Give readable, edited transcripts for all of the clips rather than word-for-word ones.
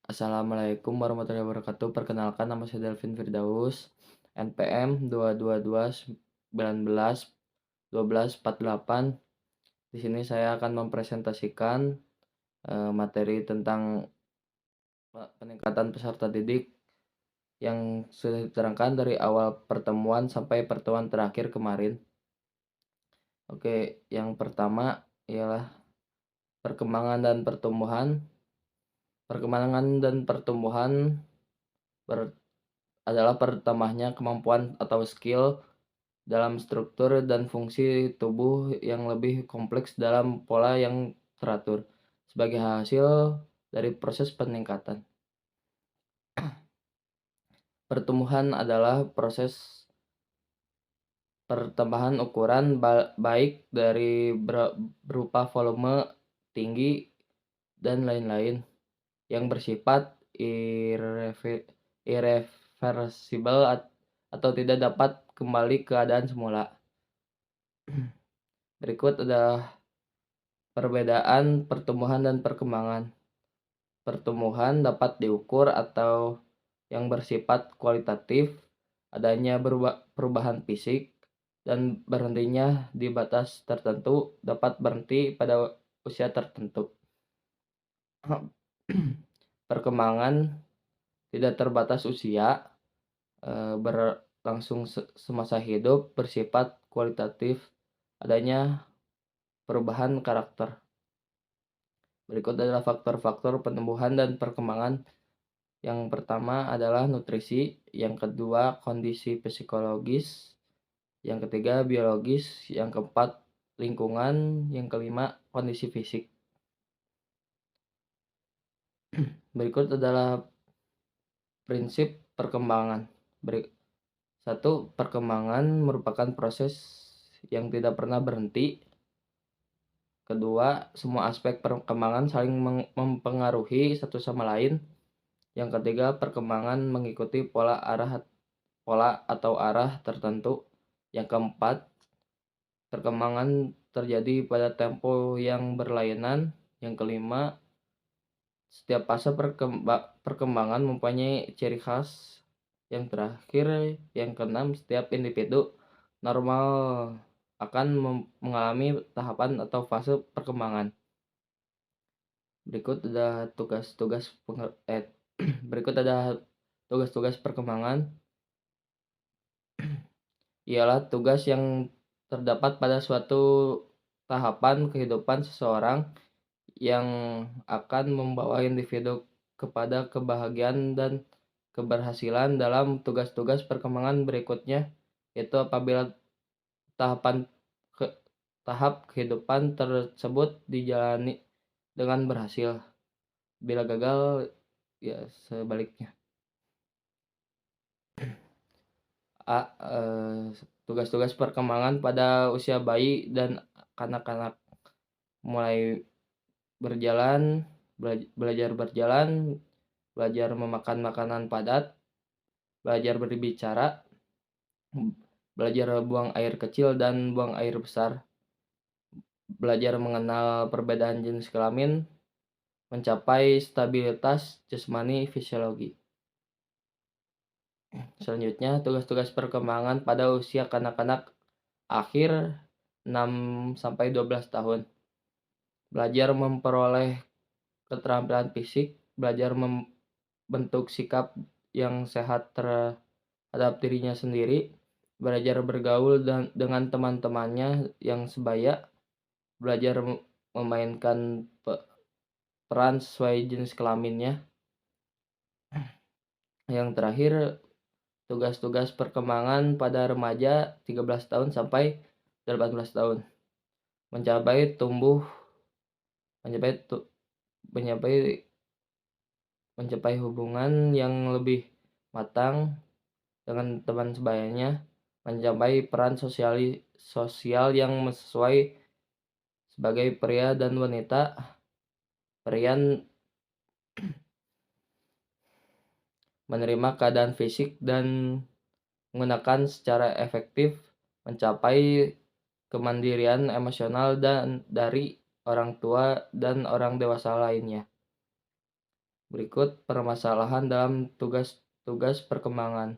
Assalamualaikum warahmatullahi wabarakatuh. Perkenalkan nama saya Delvin Firdaus, NPM 222191248. Di sini saya akan mempresentasikan materi tentang peningkatan peserta didik yang sudah diterangkan dari awal pertemuan sampai pertemuan terakhir kemarin. Oke, yang pertama ialah perkembangan dan pertumbuhan. Perkembangan dan pertumbuhan adalah bertambahnya kemampuan atau skill dalam struktur dan fungsi tubuh yang lebih kompleks dalam pola yang teratur, sebagai hasil dari proses peningkatan. Pertumbuhan adalah proses pertambahan ukuran baik dari berupa volume, tinggi, dan lain-lain yang bersifat irreversibel atau tidak dapat kembali ke keadaan semula. Berikut adalah perbedaan pertumbuhan dan perkembangan. Pertumbuhan dapat diukur atau yang bersifat kualitatif, adanya perubahan fisik, dan berhentinya di batas tertentu, dapat berhenti pada usia tertentu. Perkembangan tidak terbatas usia, berlangsung semasa hidup, bersifat kualitatif, adanya perubahan karakter. Berikut adalah faktor-faktor penumbuhan dan perkembangan. Yang pertama adalah nutrisi, yang kedua kondisi psikologis, yang ketiga biologis, yang keempat lingkungan, yang kelima kondisi fisik. Berikut adalah prinsip perkembangan. Satu, perkembangan merupakan proses yang tidak pernah berhenti. Kedua, semua aspek perkembangan saling mempengaruhi satu sama lain. Yang ketiga, perkembangan mengikuti pola atau arah tertentu. Yang keempat, perkembangan terjadi pada tempo yang berlainan. Yang kelima, setiap fase perkembangan mempunyai ciri khas. Yang terakhir, yang keenam, setiap individu normal akan mengalami tahapan atau fase perkembangan. Berikut ada berikut ada tugas-tugas perkembangan. Ialah tugas yang terdapat pada suatu tahapan kehidupan seseorang yang akan membawa individu kepada kebahagiaan dan keberhasilan dalam tugas-tugas perkembangan berikutnya, yaitu apabila tahap kehidupan tersebut dijalani dengan berhasil. Bila gagal, ya sebaliknya. Tugas-tugas perkembangan pada usia bayi dan kanak-kanak: mulai belajar berjalan, belajar memakan makanan padat, belajar berbicara, belajar buang air kecil dan buang air besar, belajar mengenal perbedaan jenis kelamin, mencapai stabilitas jasmani fisiologi. Selanjutnya, tugas-tugas perkembangan pada usia kanak-kanak akhir 6-12 tahun. Belajar memperoleh keterampilan fisik, belajar membentuk sikap yang sehat terhadap dirinya sendiri, belajar bergaul dengan teman-temannya yang sebaya, belajar memainkan peran sesuai jenis kelaminnya. Yang terakhir, tugas-tugas perkembangan pada remaja 13 tahun sampai 18 tahun. Mencapai hubungan yang lebih matang dengan teman sebayanya, mencapai peran sosial yang sesuai sebagai pria dan wanita, menerima keadaan fisik dan menggunakan secara efektif, mencapai kemandirian emosional dan dari orang tua dan orang dewasa lainnya. Berikut permasalahan dalam tugas-tugas perkembangan.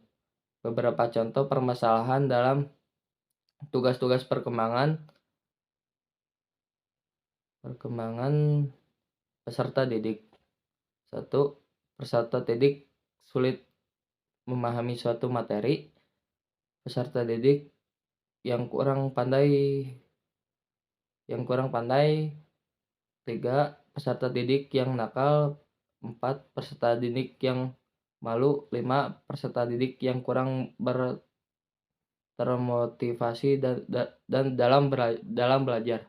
Beberapa contoh permasalahan dalam tugas-tugas perkembangan peserta didik. 1. Peserta didik sulit memahami suatu materi. Peserta didik yang kurang pandai. 3. Peserta didik yang nakal. 4. Peserta didik yang malu. 5. Peserta didik yang kurang termotivasi dan dalam belajar.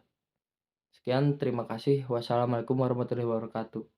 Sekian, terima kasih. Wassalamualaikum warahmatullahi wabarakatuh.